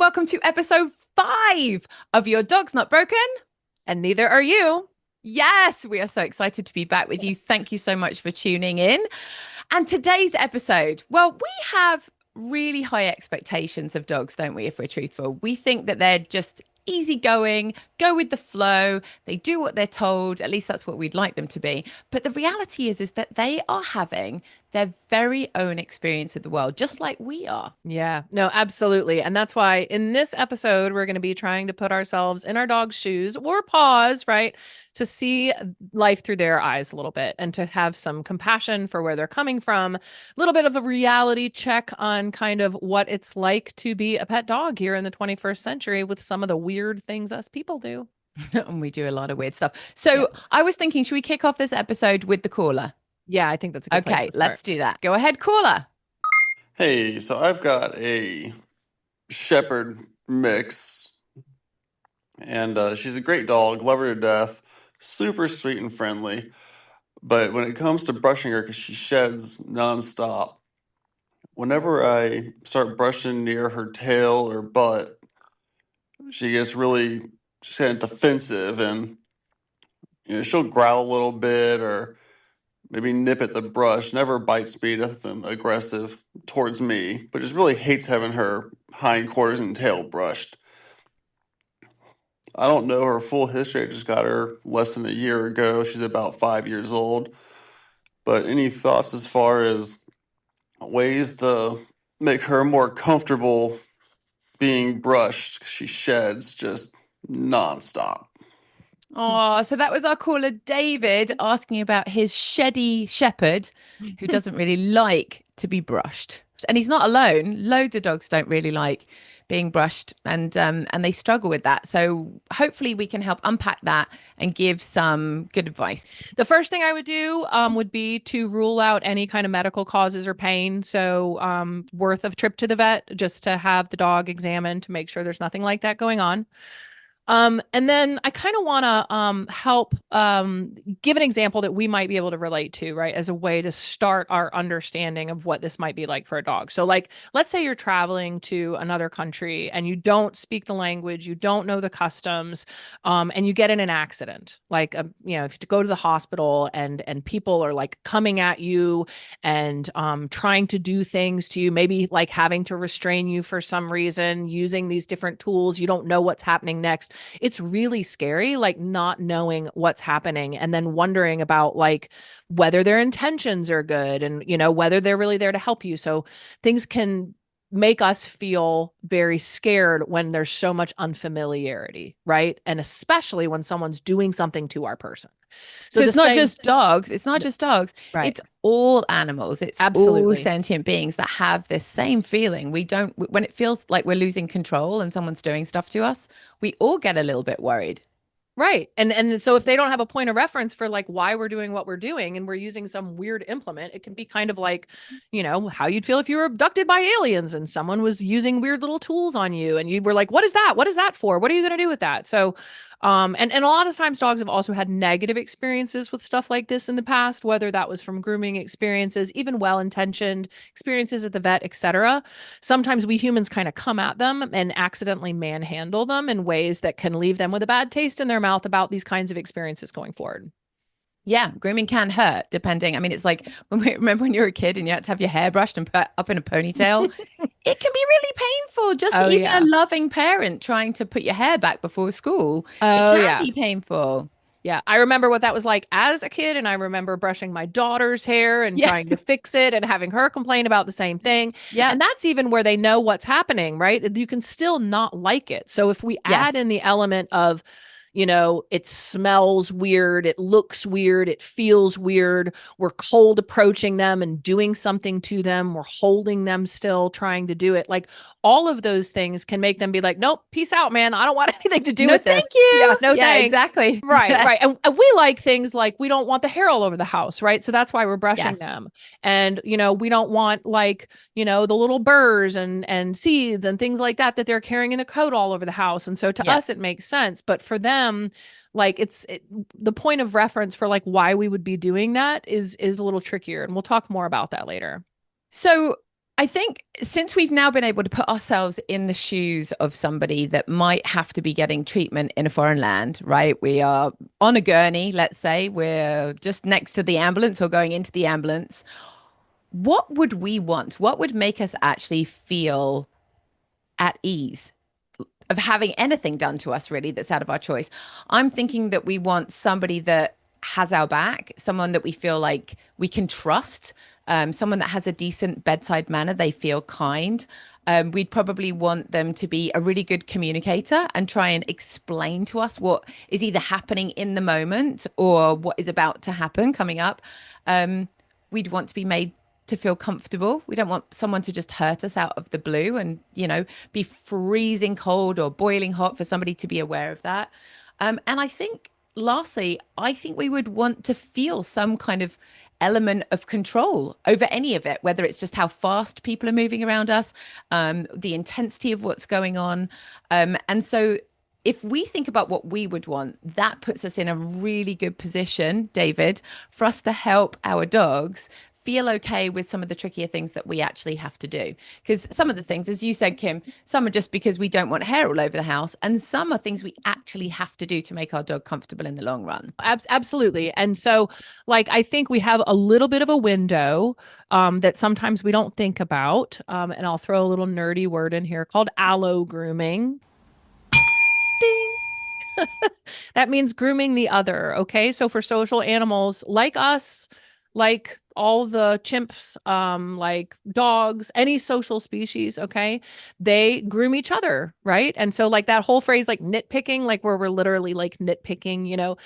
welcome to episode 5 of Your Dog's Not Broken. And neither are you. Yes, we are so excited to be back with you. Thank you so much for tuning in. And today's episode, well, we have really high expectations of dogs, don't we, if we're truthful? We think that they're just easygoing, go with the flow, they do what they're told, at least that's what we'd like them to be. But the reality is that they are having their very own experience of the world, just like we are. Yeah, no, absolutely. And that's why in this episode, we're going to be trying to put ourselves in our dog's shoes or paws, right? To see life through their eyes a little bit and to have some compassion for where they're coming from, a little bit of a reality check on kind of what it's like to be a pet dog here in the 21st century with some of the weird things us people do. And we do a lot of weird stuff. So Yeah. I was thinking, should we kick off this episode with the caller? Yeah, I think that's a good place Okay, to start. let's do that. Go ahead, caller. Hey, so I've got a Shepherd mix, and she's a great dog, love her to death, super sweet and friendly. But when it comes to brushing her, because she sheds nonstop, whenever I start brushing near her tail or butt, she gets really just kind of defensive, and she'll growl a little bit or maybe nip at the brush. Never bites me, nothing aggressive towards me, but just really hates having her hindquarters and tail brushed. I don't know her full history. I just got her less than a year ago. She's about 5 years old. But any thoughts as far as ways to make her more comfortable being brushed? She sheds just nonstop. Oh, so that was our caller, David, asking about his sheddy shepherd who doesn't really like to be brushed. And he's not alone. Loads of dogs don't really like being brushed and they struggle with that. So hopefully we can help unpack that and give some good advice. The first thing I would do would be to rule out any kind of medical causes or pain. So worth of trip to the vet just to have the dog examined to make sure there's nothing like that going on. And then I kind of want to help give an example that we might be able to relate to, right, as a way to start our understanding of what this might be like for a dog. So, like, let's say you're traveling to another country and you don't speak the language, you don't know the customs, and you get in an accident. Like, if you have to go to the hospital and people are like coming at you and trying to do things to you, maybe like having to restrain you for some reason, using these different tools, you don't know what's happening next. It's really scary, like not knowing what's happening and then wondering about like whether their intentions are good and, whether they're really there to help you. So things can make us feel very scared when there's so much unfamiliarity, right? And especially when someone's doing something to our person. So it's not just dogs. It's not just dogs. Right. It's all animals. It's Absolutely all sentient beings that have this same feeling. When it feels like we're losing control and someone's doing stuff to us, we all get a little bit worried. Right. And so if they don't have a point of reference for like why we're doing what we're doing and we're using some weird implement, it can be kind of like, how you'd feel if you were abducted by aliens and someone was using weird little tools on you and you were like, what is that? What is that for? What are you going to do with that? So and a lot of times dogs have also had negative experiences with stuff like this in the past, whether that was from grooming experiences, even well-intentioned experiences at the vet, etc. Sometimes we humans kind of come at them and accidentally manhandle them in ways that can leave them with a bad taste in their mouth about these kinds of experiences going forward. Yeah, grooming can hurt depending. I mean, it's like remember when you were a kid and you had to have your hair brushed and put up in a ponytail? It can be really painful. Just even a loving parent trying to put your hair back before school. It can be painful. Yeah, I remember what that was like as a kid, and I remember brushing my daughter's hair and trying to fix it and having her complain about the same thing. Yeah. And that's even where they know what's happening, right? You can still not like it. So if we add in the element of, it smells weird, it looks weird, it feels weird, we're cold approaching them and doing something to them, we're holding them still, trying to do it. Like all of those things can make them be like, nope, peace out, man. I don't want anything to do with this. Thank you. Yeah, no thanks. Exactly. Right. And we like things like we don't want the hair all over the house, right? So that's why we're brushing them. And, we don't want like, the little burrs and seeds and things like that they're carrying in the coat all over the house. And so to us, it makes sense. But for them, like the point of reference for like why we would be doing that is a little trickier. And we'll talk more about that later. So I think since we've now been able to put ourselves in the shoes of somebody that might have to be getting treatment in a foreign land, right? We are on a gurney, let's say, we're just next to the ambulance or going into the ambulance. What would we want? What would make us actually feel at ease of having anything done to us really that's out of our choice? I'm thinking that we want somebody that has our back, someone that we feel like we can trust, someone that has a decent bedside manner, they feel kind. We'd probably want them to be a really good communicator and try and explain to us what is either happening in the moment or what is about to happen coming up. We'd want to be made to feel comfortable. We don't want someone to just hurt us out of the blue and, be freezing cold or boiling hot for somebody to be aware of that. And I think, lastly, I think we would want to feel some kind of element of control over any of it, whether it's just how fast people are moving around us, the intensity of what's going on. And so if we think about what we would want, that puts us in a really good position, David, for us to help our dogs feel okay with some of the trickier things that we actually have to do. Because some of the things, as you said, Kim, some are just because we don't want hair all over the house, and some are things we actually have to do to make our dog comfortable in the long run. Absolutely. And so, like, I think we have a little bit of a window that sometimes we don't think about. And I'll throw a little nerdy word in here called allogrooming. Ding. That means grooming the other. Okay. So for social animals like us, like all the chimps, like dogs, any social species, okay, they groom each other, right? And so like that whole phrase, like nitpicking, like where we're literally like nitpicking,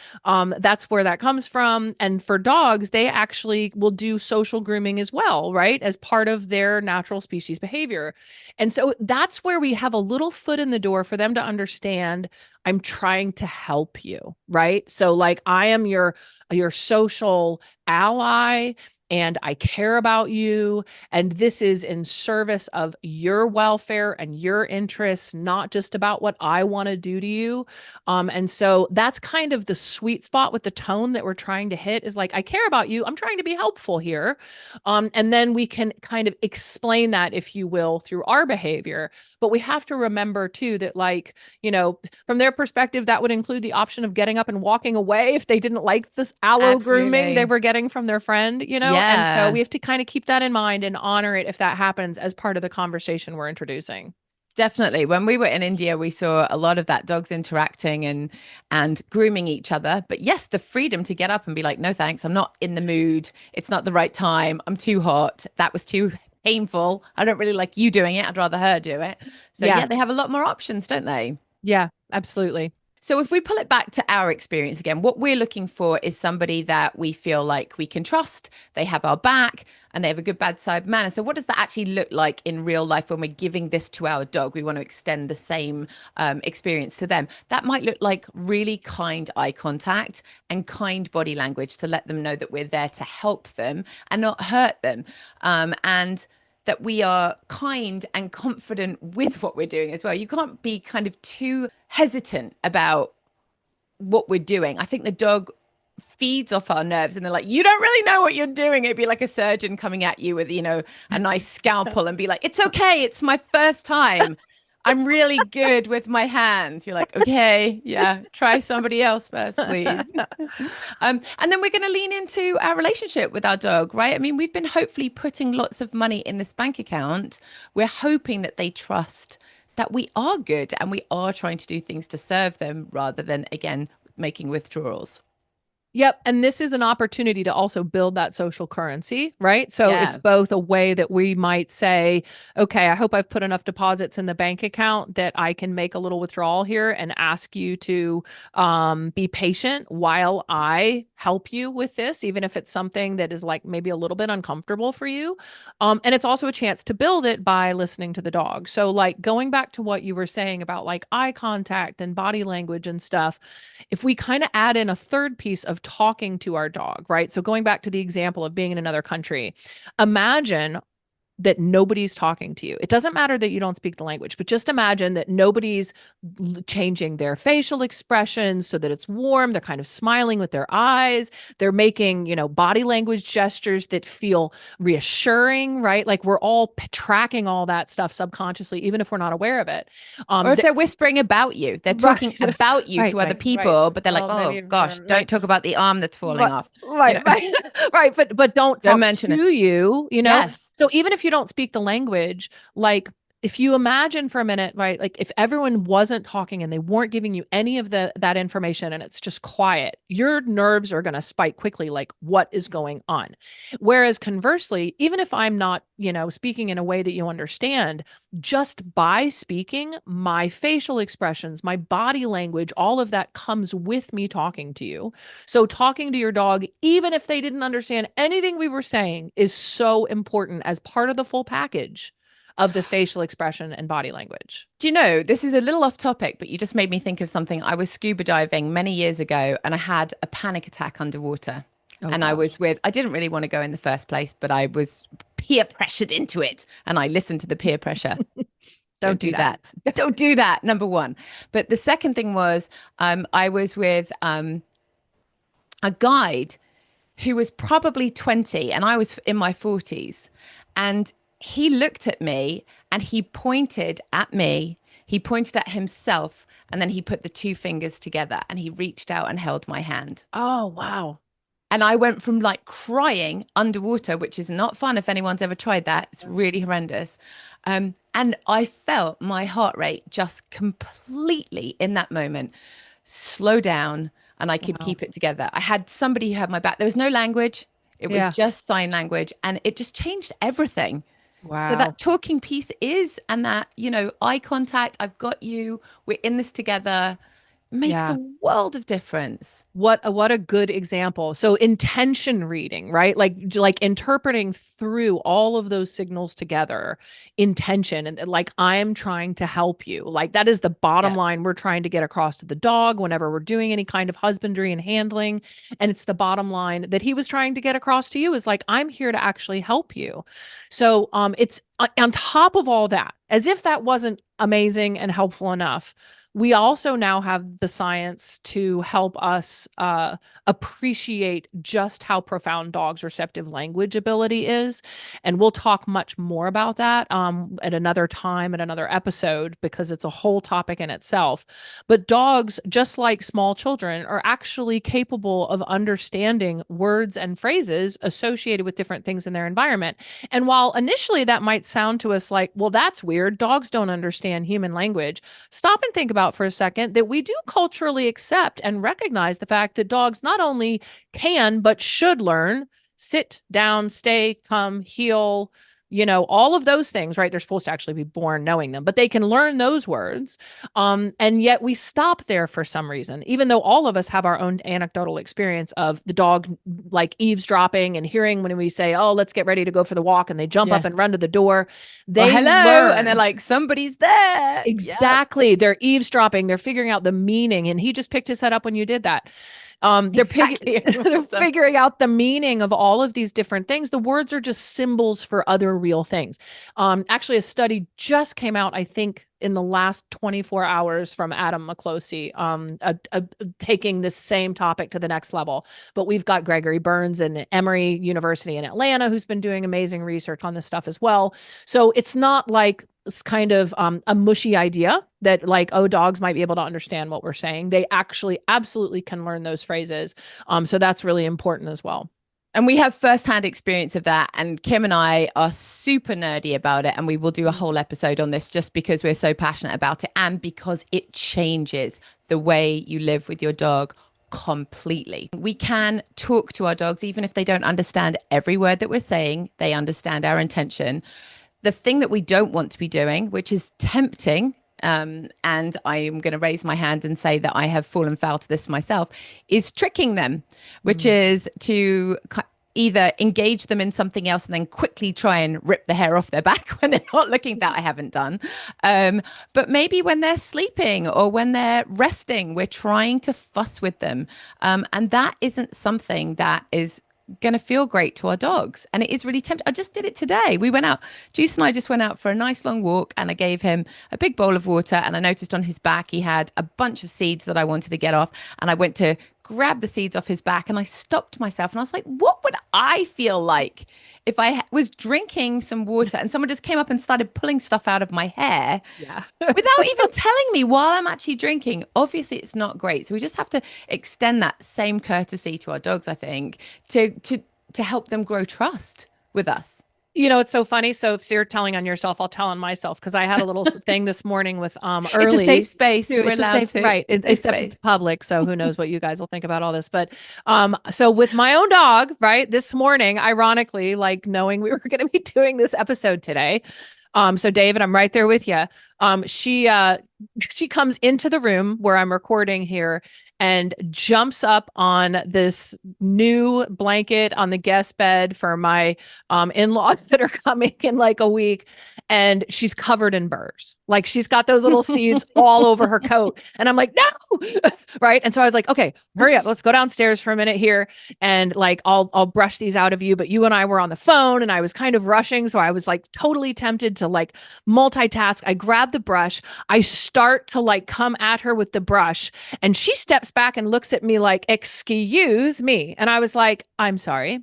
that's where that comes from. And for dogs, they actually will do social grooming as well, right? As part of their natural species behavior. And so that's where we have a little foot in the door for them to understand I'm trying to help you, right? So like I am your social ally and I care about you. And this is in service of your welfare and your interests, not just about what I want to do to you. And so that's kind of the sweet spot with the tone that we're trying to hit is like, I care about you. I'm trying to be helpful here. And then we can kind of explain that, if you will, through our behavior. But we have to remember too that like, from their perspective, that would include the option of getting up and walking away if they didn't like this allo grooming they Absolutely. were getting from their friend, And so Yeah. we have to kind of keep that in mind and honor it if that happens as part of the conversation we're introducing. Definitely. When we were in India, we saw a lot of that, dogs interacting and grooming each other. But yes, the freedom to get up and be like, no, thanks. I'm not in the mood. It's not the right time. I'm too hot. That was too painful. I don't really like you doing it. I'd rather her do it. So Yeah. yeah, they have a lot more options, don't they? Yeah, absolutely. So if we pull it back to our experience again, what we're looking for is somebody that we feel like we can trust, they have our back, and they have a good bedside manner. So what does that actually look like in real life when we're giving this to our dog? We want to extend the same experience to them. That might look like really kind eye contact and kind body language to let them know that we're there to help them and not hurt them. And that we are kind and confident with what we're doing as well. You can't be kind of too hesitant about what we're doing. I think the dog feeds off our nerves and they're like, you don't really know what you're doing. It'd be like a surgeon coming at you with, a nice scalpel and be like, it's okay. It's my first time. I'm really good with my hands. You're like, okay, yeah, try somebody else first, please. And then we're going to lean into our relationship with our dog, right? I mean, we've been hopefully putting lots of money in this bank account. We're hoping that they trust that we are good and we are trying to do things to serve them rather than, again, making withdrawals. Yep. And this is an opportunity to also build that social currency, right? So it's Yeah. both a way that we might say, okay, I hope I've put enough deposits in the bank account that I can make a little withdrawal here and ask you to be patient while I help you with this, even if it's something that is like maybe a little bit uncomfortable for you. And it's also a chance to build it by listening to the dog. So, like going back to what you were saying about like eye contact and body language and stuff, if we kind of add in a third piece of talking to our dog, right? So going back to the example of being in another country, imagine that nobody's talking to you. It doesn't matter that you don't speak the language, but just imagine that nobody's changing their facial expressions so that it's warm. They're kind of smiling with their eyes. They're making, body language gestures that feel reassuring, right? Like we're all tracking all that stuff subconsciously, even if we're not aware of it. Or if they're whispering about you, they're talking Right. about you Right, to other right, people, but they're like, well, oh maybe, gosh, don't right. talk about the arm that's falling off. Right, right, right. But don't Don't talk mention it. to you, Yes. So even if you don't speak the language, like if you imagine for a minute, right, like if everyone wasn't talking and they weren't giving you any of that information and it's just quiet, your nerves are going to spike quickly, like what is going on? Whereas conversely, even if I'm not, speaking in a way that you understand, just by speaking, my facial expressions, my body language, all of that comes with me talking to you. So talking to your dog, even if they didn't understand anything we were saying, is so important as part of the full package of the facial expression and body language. Do you know, this is a little off topic, but you just made me think of something. I was scuba diving many years ago and I had a panic attack underwater. Oh, And gosh. I didn't really want to go in the first place, but I was peer pressured into it. And I listened to the peer pressure. Don't do that. Don't do that, number one. But the second thing was I was with a guide who was probably 20 and I was in my 40s. And he looked at me and he pointed at me. He pointed at himself and then he put the two fingers together and he reached out and held my hand. Oh, wow. And I went from like crying underwater, which is not fun if anyone's ever tried that. It's really horrendous. And I felt my heart rate just completely in that moment slow down and I could Wow. keep it together. I had somebody who had my back. There was no language. It was Yeah. just sign language and it just changed everything. So Wow. that talking piece is, and that, eye contact, I've got you, we're in this together, makes Yeah. a world of difference. What a good example. So intention reading, right? Like interpreting through all of those signals together, intention and like I'm trying to help you. Like that is the bottom Yeah. line we're trying to get across to the dog whenever we're doing any kind of husbandry and handling. And it's the bottom line that he was trying to get across to you is like I'm here to actually help you. So it's on top of all that, as if that wasn't amazing and helpful enough. We also now have the science to help us appreciate just how profound dogs' receptive language ability is. And we'll talk much more about that at another time, at another episode, because it's a whole topic in itself. But dogs, just like small children, are actually capable of understanding words and phrases associated with different things in their environment. And while initially that might sound to us like, well, that's weird, dogs don't understand human language, stop and think about for a second that we do culturally accept and recognize the fact that dogs not only can, but should learn sit, down, stay, come, heel, all of those things, right? They're supposed to actually be born knowing them, but they can learn those words. And yet we stop there for some reason, even though all of us have our own anecdotal experience of the dog like eavesdropping and hearing when we say, oh, let's get ready to go for the walk. And they jump up and run to the door. They hello. learn. And they're like, somebody's there. Exactly. Yep. They're eavesdropping. They're figuring out the meaning. And he just picked his head up when you did that. They're figuring out the meaning of all of these different things. The words are just symbols for other real things. Actually, a study just came out, I think, in the last 24 hours from Adam McCloskey, taking this same topic to the next level. But we've got Gregory Burns and Emory University in Atlanta, who's been doing amazing research on this stuff as well. So it's not like it's kind of a mushy idea that like, oh, dogs might be able to understand what we're saying. They actually absolutely can learn those phrases. So that's really important as well. And we have firsthand experience of that. And Kim and I are super nerdy about it. And we will do a whole episode on this just because we're so passionate about it and because it changes the way you live with your dog completely. We can talk to our dogs, even if they don't understand every word that we're saying, they understand our intention. The thing that we don't want to be doing, which is tempting, and I'm going to raise my hand and say that I have fallen foul to this myself, is tricking them, which is to either engage them in something else and then quickly try and rip the hair off their back when they're not looking. That I haven't done. But maybe when they're sleeping or when they're resting, we're trying to fuss with them. And that isn't something that is going to feel great to our dogs. And it is really tempting. I just did it today. We went out, Juice and I just went out for a nice long walk, and I gave him a big bowl of water. And I noticed on his back, he had a bunch of seeds that I wanted to get off. And I went to grab the seeds off his back, and I stopped myself and I was like, what would I feel like if I was drinking some water and someone just came up and started pulling stuff out of my hair Yeah. without even telling me while I'm actually drinking? Obviously, it's not great. So we just have to extend that same courtesy to our dogs, I think, to help them grow trust with us. It's so funny. So if you're telling on yourself, I'll tell on myself because I had a little thing this morning with It's a safe early. space. We're It's a allowed safe, to. right? It's a safe Except space. it's public, so who knows what you guys will think about all this. But so with my own dog, right, this morning, ironically, like knowing we were going to be doing this episode today. So David, I'm right there with you. She comes into the room where I'm recording here and jumps up on this new blanket on the guest bed for my in-laws that are coming in like a week. And she's covered in burrs. Like she's got those little seeds all over her coat. And I'm like, no. Right. And so I was like, okay, hurry up. Let's go downstairs for a minute here. And like, I'll brush these out of you. But you and I were on the phone and I was kind of rushing. So I was like totally tempted to like multitask. I grab the brush. I start to like come at her with the brush. And she steps back and looks at me like, excuse me. And I was like, I'm sorry.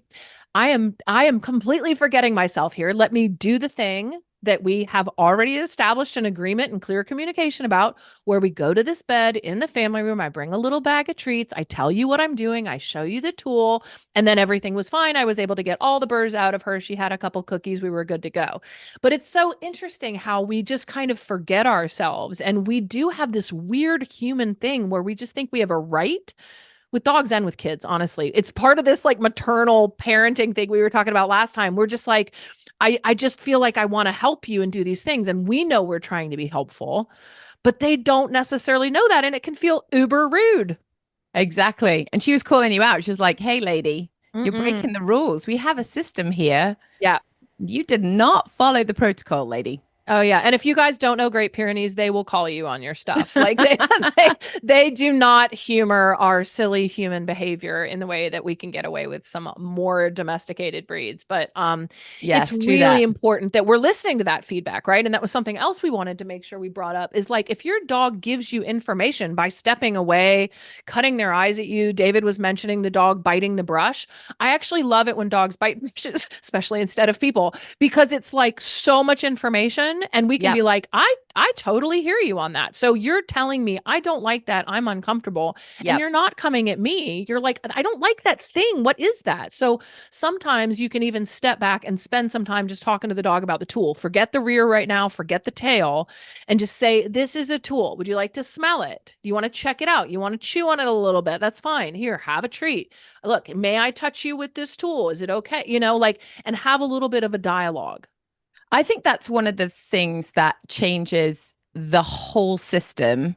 I am completely forgetting myself here. Let me do the thing that we have already established an agreement and clear communication about, where we go to this bed in the family room. I bring a little bag of treats. I tell you what I'm doing. I show you the tool, and then everything was fine. I was able to get all the burrs out of her. She had a couple cookies. We were good to go. But it's so interesting how we just kind of forget ourselves. And we do have this weird human thing where we just think we have a right with dogs and with kids, honestly. It's part of this like maternal parenting thing we were talking about last time. We're just like, I just feel like I want to help you and do these things. And we know we're trying to be helpful, but they don't necessarily know that. And it can feel uber rude. Exactly. And she was calling you out. She was like, hey, lady, you're Mm-mm. breaking the rules. We have a system here. Yeah. You did not follow the protocol, lady. Oh yeah, and if you guys don't know Great Pyrenees, they will call you on your stuff. Like they do not humor our silly human behavior in the way that we can get away with some more domesticated breeds. But it's Yes, true really that. important that we're listening to that feedback, right? And that was something else we wanted to make sure we brought up is like if your dog gives you information by stepping away, cutting their eyes at you. David was mentioning the dog biting the brush. I actually love it when dogs bite brushes, especially instead of people, because it's like so much information and we can Yep. be like, I totally hear you on that. So you're telling me I don't like that. I'm uncomfortable. And Yep. you're not coming at me. You're like, I don't like that thing. What is that? So sometimes you can even step back and spend some time just talking to the dog about the tool. Forget the rear right now, forget the tail, and just say, this is a tool. Would you like to smell it? Do you want to check it out? You want to chew on it a little bit? That's fine. Here, have a treat. Look, may I touch you with this tool? Is it okay? Like, and have a little bit of a dialogue. I think that's one of the things that changes the whole system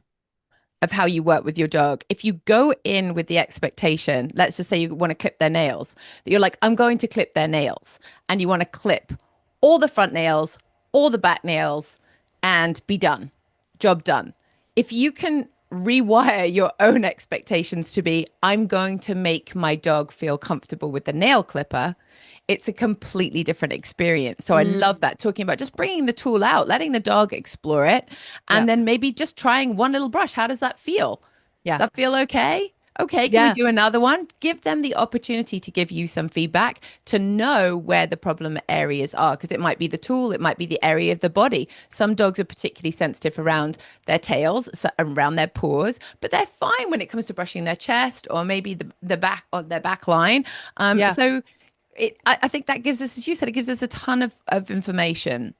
of how you work with your dog. If you go in with the expectation, let's just say you want to clip their nails, that you're like, I'm going to clip their nails, and you want to clip all the front nails, all the back nails, and be done. Job done. If you can rewire your own expectations to be, I'm going to make my dog feel comfortable with the nail clipper, it's a completely different experience. So I love that, talking about just bringing the tool out, letting the dog explore it, Yeah. and then maybe just trying one little brush. How does that feel? Does Yeah. that feel okay? Okay, can we Yeah. do another one? Give them the opportunity to give you some feedback to know where the problem areas are, because it might be the tool, it might be the area of the body. Some dogs are particularly sensitive around their tails, so around their paws, but they're fine when it comes to brushing their chest or maybe the back or their back line. Yeah. So I think that gives us, as you said, it gives us a ton of information.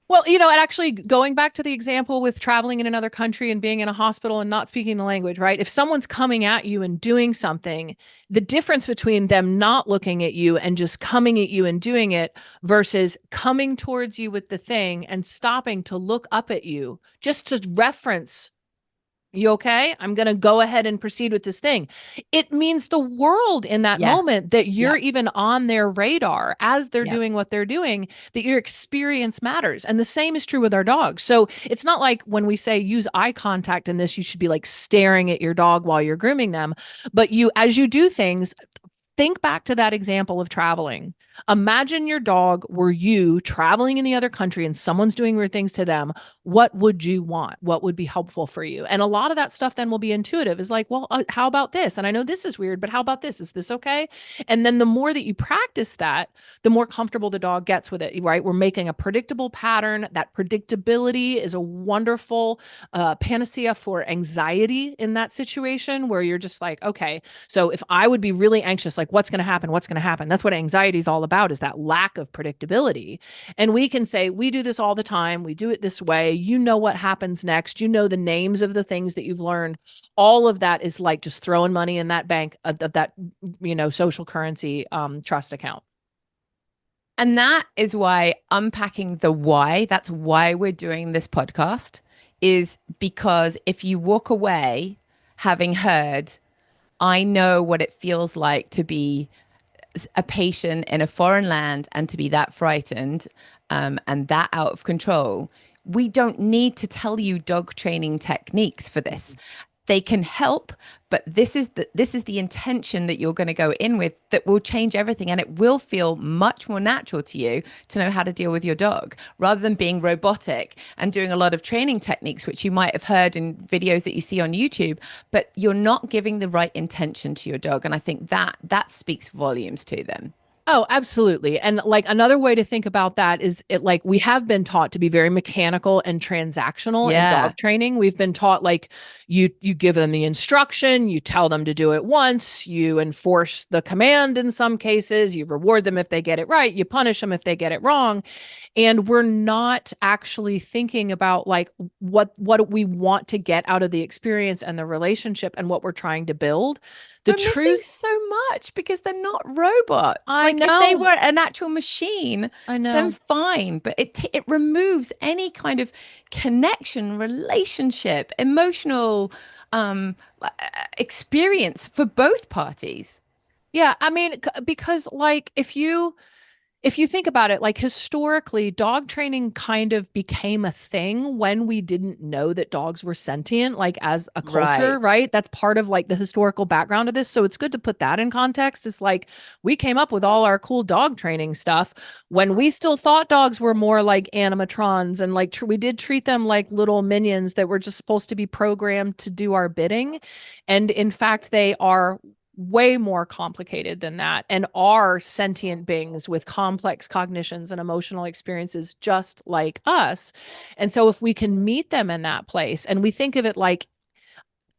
Well, and actually going back to the example with traveling in another country and being in a hospital and not speaking the language, right? If someone's coming at you and doing something, the difference between them not looking at you and just coming at you and doing it versus coming towards you with the thing and stopping to look up at you, just to reference, you okay? I'm going to go ahead and proceed with this thing. It means the world in that Yes. moment that you're Yep. even on their radar as they're Yep. doing what they're doing, that your experience matters. And the same is true with our dogs. So it's not like when we say use eye contact in this, you should be like staring at your dog while you're grooming them. But as you do things, think back to that example of traveling. Imagine your dog were you traveling in the other country and someone's doing weird things to them. What would you want? What would be helpful for you? And a lot of that stuff then will be intuitive. Is like, well, how about this? And I know this is weird, but how about this? Is this okay? And then the more that you practice that, the more comfortable the dog gets with it, right? We're making a predictable pattern. That predictability is a wonderful panacea for anxiety in that situation where you're just like, okay, so if I would be really anxious, like what's going to happen? What's going to happen? That's what anxiety is all about, is that lack of predictability. And we can say, we do this all the time. We do it this way. You know what happens next. You know the names of the things that you've learned. All of that is like just throwing money in that bank, that, social currency trust account. And that is why unpacking the why, that's why we're doing this podcast, is because if you walk away having heard, I know what it feels like to be a patient in a foreign land and to be that frightened and that out of control. We don't need to tell you dog training techniques for this. They can help, but this is the intention that you're going to go in with that will change everything, and it will feel much more natural to you to know how to deal with your dog rather than being robotic and doing a lot of training techniques which you might have heard in videos that you see on YouTube, but you're not giving the right intention to your dog, and I think that speaks volumes to them. Oh, absolutely. And like another way to think about that is it like we have been taught to be very mechanical and transactional in Yeah. dog training. We've been taught like you give them the instruction, you tell them to do it once, you enforce the command in some cases, you reward them if they get it right, you punish them if they get it wrong. And we're not actually thinking about like what we want to get out of the experience and the relationship and what we're trying to build. The We're missing truth, so much because they're not robots. I Like if they know. were an actual machine, I then know. fine. But it removes any kind of connection, relationship, emotional experience for both parties. Yeah, I mean, because like if you think about it, like historically, dog training kind of became a thing when we didn't know that dogs were sentient, like as a culture, Right. right? That's part of like the historical background of this. So it's good to put that in context. It's like we came up with all our cool dog training stuff when we still thought dogs were more like animatrons and like we did treat them like little minions that were just supposed to be programmed to do our bidding. And in fact, they are way more complicated than that and are sentient beings with complex cognitions and emotional experiences just like us. And so if we can meet them in that place and we think of it like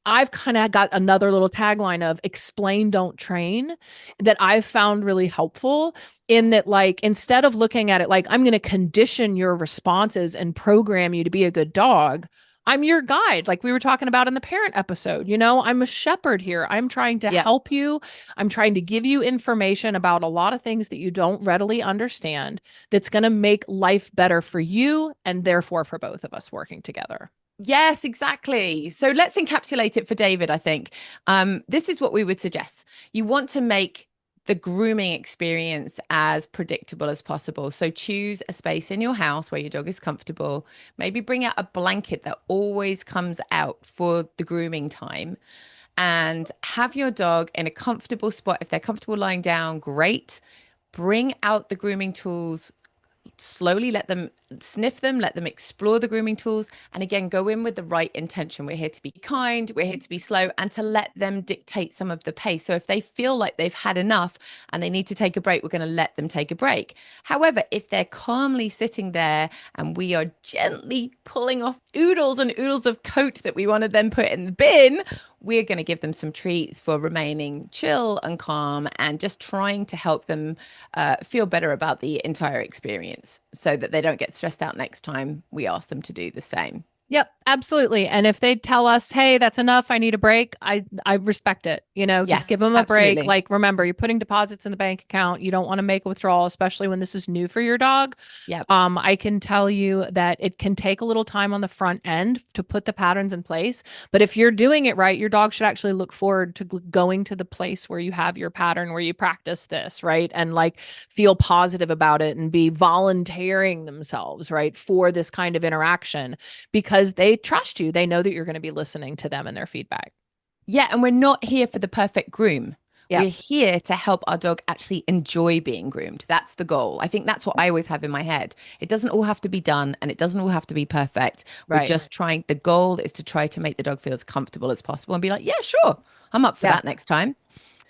I've kind of got another little tagline of explain, don't train that I've found really helpful in that, like, instead of looking at it like I'm going to condition your responses and program you to be a good dog, I'm your guide. Like we were talking about in the parent episode, I'm a shepherd here. I'm trying to Yeah. help you. I'm trying to give you information about a lot of things that you don't readily understand that's going to make life better for you and therefore for both of us working together. Yes, exactly. So let's encapsulate it for David, I think. This is what we would suggest. You want to make the grooming experience as predictable as possible. So choose a space in your house where your dog is comfortable. Maybe bring out a blanket that always comes out for the grooming time and have your dog in a comfortable spot. If they're comfortable lying down, great. Bring out the grooming tools slowly, let them sniff them, let them explore the grooming tools, and again go in with the right intention. We're here to be kind, we're here to be slow, and to let them dictate some of the pace. So if they feel like they've had enough and they need to take a break, we're going to let them take a break. However, if they're calmly sitting there and we are gently pulling off oodles and oodles of coat that we want to then put in the bin, we're going to give them some treats for remaining chill and calm and just trying to help them feel better about the entire experience so that they don't get stressed out next time we ask them to do the same. Yep, absolutely. And if they tell us, "Hey, that's enough. I need a break." I respect it. Just Yes, give them a break. absolutely. Like remember, you're putting deposits in the bank account. You don't want to make a withdrawal, especially when this is new for your dog. Yep. I can tell you that it can take a little time on the front end to put the patterns in place. But if you're doing it right, your dog should actually look forward to going to the place where you have your pattern, where you practice this, right? And like feel positive about it and be volunteering themselves, right, for this kind of interaction because they trust you. They know that you're going to be listening to them and their feedback. Yeah, and we're not here for the perfect groom. Yeah. We're here to help our dog actually enjoy being groomed. That's the goal. I think that's what I always have in my head. It doesn't all have to be done and it doesn't all have to be perfect. We're Right. just trying, the goal is to try to make the dog feel as comfortable as possible and be like, yeah, sure, I'm up for Yeah. that next time.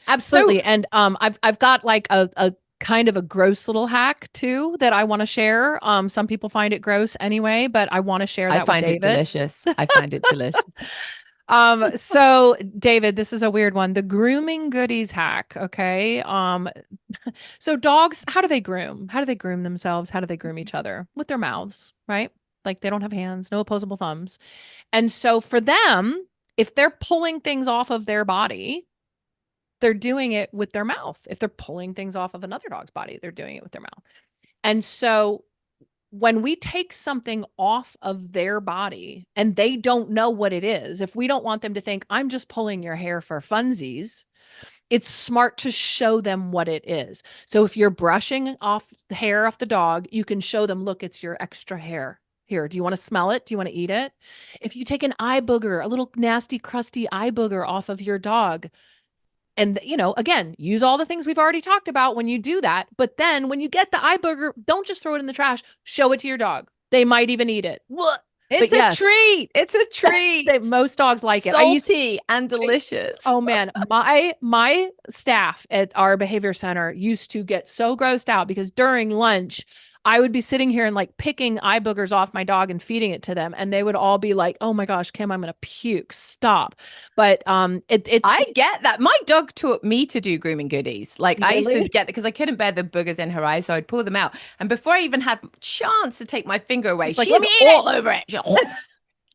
So Absolutely. And I've got like a kind of a gross little hack too that I want to share. Some people find it gross anyway, but I want to share I that with find it David. delicious. I find it delicious. So David, this is a weird one. The grooming goodies hack. Okay. So dogs, how do they groom? How do they groom themselves? How do they groom each other? With their mouths, right? Like they don't have hands, no opposable thumbs. And so for them, if they're pulling things off of their body, they're doing it with their mouth. If they're pulling things off of another dog's body, they're doing it with their mouth. And so when we take something off of their body and they don't know what it is, if we don't want them to think, I'm just pulling your hair for funsies, it's smart to show them what it is. So if you're brushing off the hair off the dog, you can show them, look, it's your extra hair. Here, do you want to smell it? Do you want to eat it? If you take an eye booger, a little nasty, crusty eye booger off of your dog, and again, use all the things we've already talked about when you do that. But then when you get the eye booger, don't just throw it in the trash. Show it to your dog. They might even eat it. But It's a yes, treat. It's a treat. most dogs like it. Salty and delicious. Oh man, my staff at our behavior center used to get so grossed out because during lunch I would be sitting here and like picking eye boogers off my dog and feeding it to them, and they would all be like, "Oh my gosh, Kim, I'm gonna puke. Stop!" But I get that. My dog taught me to do grooming goodies. Like I used to really, get, because I couldn't bear the boogers in her eyes, so I'd pull them out. And before I even had chance to take my finger away, it's like, let she's me eat it. all over it.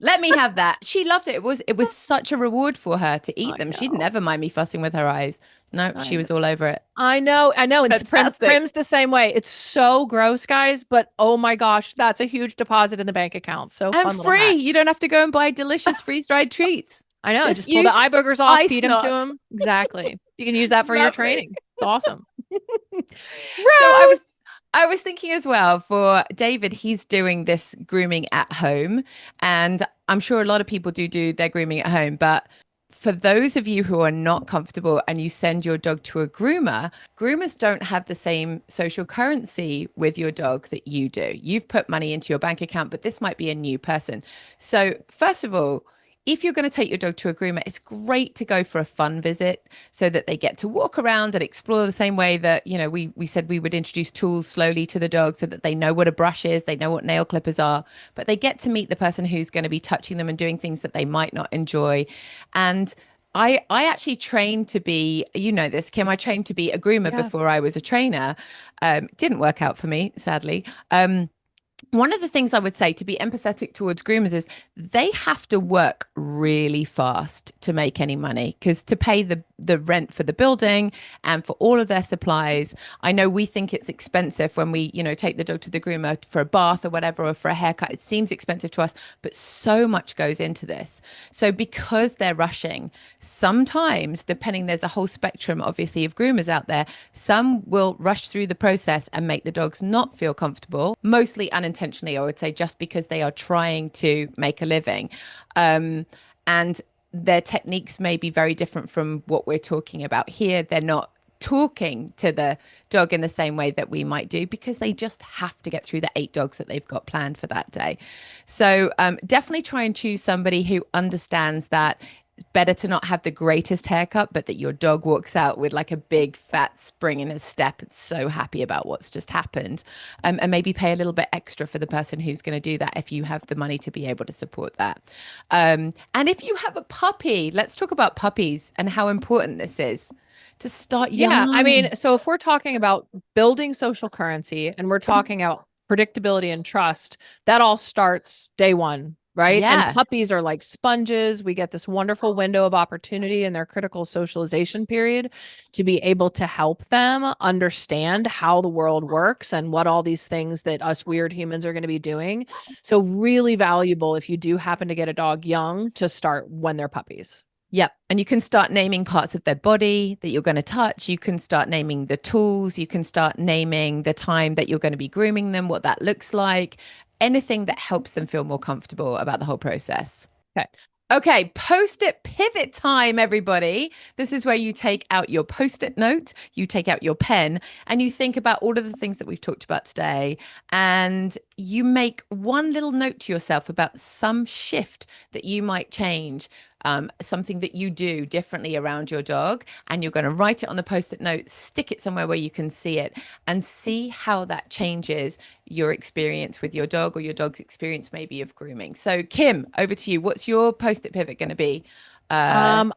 Let me have that. She loved it. It was such a reward for her to eat I them. She'd know. never mind me fussing with her eyes. No, I she know. was all over it. I know. And Fantastic. Prim's the same way. It's so gross, guys, but oh my gosh, that's a huge deposit in the bank account. So And fun little free. hack. You don't have to go and buy delicious freeze-dried treats. I know. Just Just pull the use eye boogers off, ice feed them to knots. them. Exactly. You can use that for your Lovely. training. It's awesome. So I Rose. was I was thinking as well for David, he's doing this grooming at home, and I'm sure a lot of people do their grooming at home, but for those of you who are not comfortable and you send your dog to a groomer, groomers don't have the same social currency with your dog that you do. You've put money into your bank account, but this might be a new person. So, first of all, if you're going to take your dog to a groomer, it's great to go for a fun visit so that they get to walk around and explore the same way that, we said we would introduce tools slowly to the dog so that they know what a brush is, they know what nail clippers are, but they get to meet the person who's going to be touching them and doing things that they might not enjoy. And I actually trained to be, you know this, Kim, I trained to be a groomer Yeah. before I was a trainer. Didn't work out for me, sadly. One of the things I would say to be empathetic towards groomers is they have to work really fast to make any money, because to pay the rent for the building and for all of their supplies. I know we think it's expensive when we, take the dog to the groomer for a bath or whatever, or for a haircut. It seems expensive to us, but so much goes into this. So because they're rushing, sometimes, depending, there's a whole spectrum, obviously, of groomers out there. Some will rush through the process and make the dogs not feel comfortable, mostly unintentionally, I would say, just because they are trying to make a living. And their techniques may be very different from what we're talking about here. They're not talking to the dog in the same way that we might do, because they just have to get through the 8 dogs that they've got planned for that day. So definitely try and choose somebody who understands that it's better to not have the greatest haircut, but that your dog walks out with like a big fat spring in his step and so happy about what's just happened. And maybe pay a little bit extra for the person who's going to do that if you have the money to be able to support that. And if you have a puppy, let's talk about puppies and how important this is to start Yeah. I young. mean, so if we're talking about building social currency and we're talking about predictability and trust, that all starts day one, right? And Yeah. puppies are like sponges. We get this wonderful window of opportunity in their critical socialization period to be able to help them understand how the world works and what all these things that us weird humans are going to be doing. So really valuable if you do happen to get a dog young to start when they're puppies. Yep. And you can start naming parts of their body that you're going to touch. You can start naming the tools. You can start naming the time that you're going to be grooming them, what that looks like, anything that helps them feel more comfortable about the whole process. Okay. Okay, post-it pivot time, everybody. This is where you take out your post-it note, you take out your pen, and you think about all of the things that we've talked about today. And you make one little note to yourself about some shift that you might change, something that you do differently around your dog. And you're going to write it on the post-it note, stick it somewhere where you can see it, and see how that changes your experience with your dog or your dog's experience maybe of grooming. So Kim, over to you. What's your post-it pivot going to be? I'm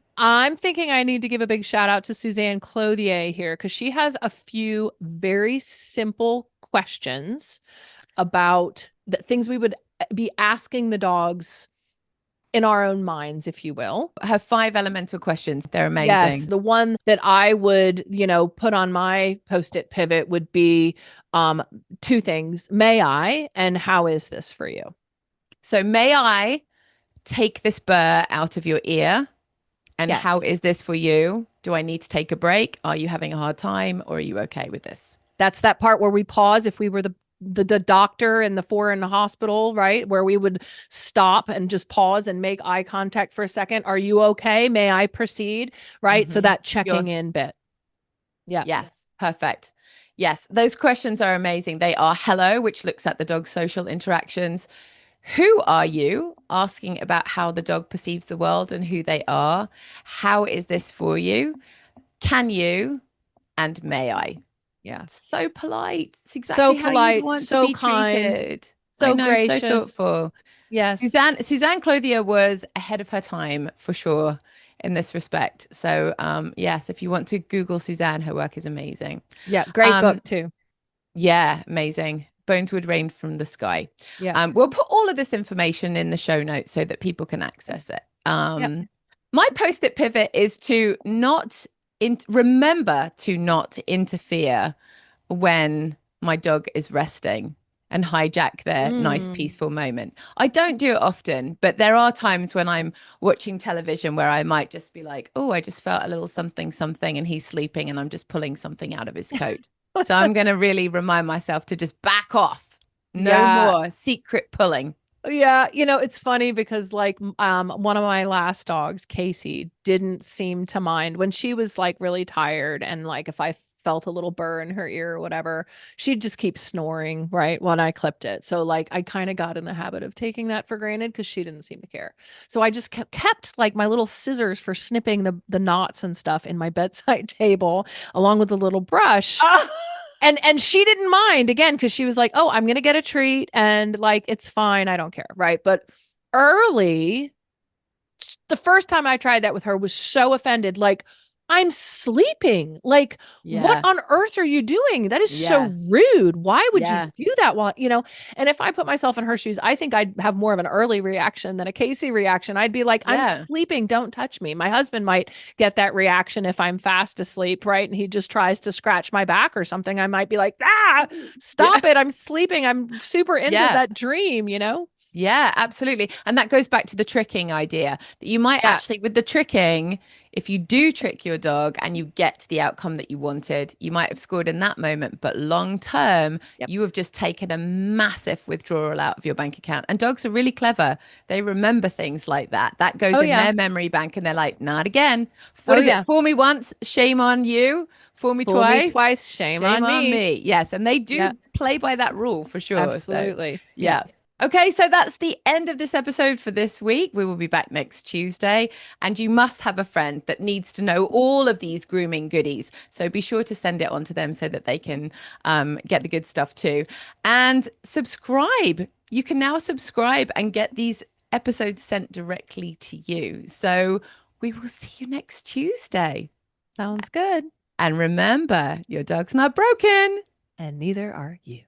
thinking I need to give a big shout out to Suzanne Clothier here because she has a few very simple questions about the things we would be asking the dogs in our own minds, if you will. Her 5 elemental questions. They're Yes, amazing. the one that I would, put on my post-it pivot would be 2 things. May I, and how is this for you? So may I take this burr out of your ear? And how Yes. is this for you? Do I need to take a break? Are you having a hard time or are you okay with this? That's that part where we pause if we were the doctor and the 4 in the hospital, right? Where we would stop and just pause and make eye contact for a second. Are you okay? May I proceed? Right? So that checking in bit. Yeah. Yes, perfect. Yes, those questions are amazing. They are hello, which looks at the dog's social interactions. Who are you? Asking about how the dog perceives the world and who they are. How is this for you? Can you? And may I? Yeah. So polite. It's So exactly how you'd polite, want to so be kind, treated. I so know, so gracious. thoughtful. Yes. Suzanne Clothier was ahead of her time for sure in this respect. So yes, if you want to Google Suzanne, her work is amazing. Yeah. Great Um, book too. yeah, amazing. Bones would rain from the sky. Yeah. We'll put all of this information in the show notes so that people can access it. Yep. My post-it pivot is to not remember to not interfere when my dog is resting and hijack their nice Mm. peaceful moment. I don't do it often, but there are times when I'm watching television where I might just be like, oh, I just felt a little something something and he's sleeping and I'm just pulling something out of his coat. So I'm going to really remind myself to just back off. No Yeah. more secret pulling. Yeah, it's funny because one of my last dogs, Casey, didn't seem to mind when she was like really tired and like if I felt a little burr in her ear or whatever, she'd just keep snoring, right, when I clipped it. So like I kind of got in the habit of taking that for granted because she didn't seem to care. So I just kept like my little scissors for snipping the knots and stuff in my bedside table along with a little brush. And she didn't mind again because she was like, "Oh, I'm gonna get a treat and like it's fine, I don't care." Right. But early, the first time I tried that with her was so offended. Like, I'm sleeping. Like, what Yeah. on earth are you doing? That is so Yeah. rude. Why would you Yeah. do that while? And if I put myself in her shoes, I think I'd have more of an early reaction than a Casey reaction. I'd be like, I'm Yeah. sleeping. Don't touch me. My husband might get that reaction if I'm fast asleep, right? And he just tries to scratch my back or something. I might be like, Yeah. stop it. I'm sleeping. I'm super into Yeah. that dream? Yeah, absolutely. And that goes back to the tricking idea that you might Yeah. actually, with the tricking, if you do trick your dog and you get the outcome that you wanted, you might have scored in that moment. But long term, Yep. you have just taken a massive withdrawal out of your bank account. And dogs are really clever. They remember things like that. That goes Oh, in yeah. their memory bank and they're like, not again. What Oh, is it? yeah. For me once, shame on you. For me Fool me twice, twice, shame shame on on me. me. Yes. And they Yeah, do play by that rule for sure. So, absolutely. Yeah. yeah. Okay, so that's the end of this episode for this week. We will be back next Tuesday. And you must have a friend that needs to know all of these grooming goodies. So be sure to send it on to them so that they can get the good stuff too. And subscribe. You can now subscribe and get these episodes sent directly to you. So we will see you next Tuesday. Sounds good. And remember, your dog's not broken. And neither are you.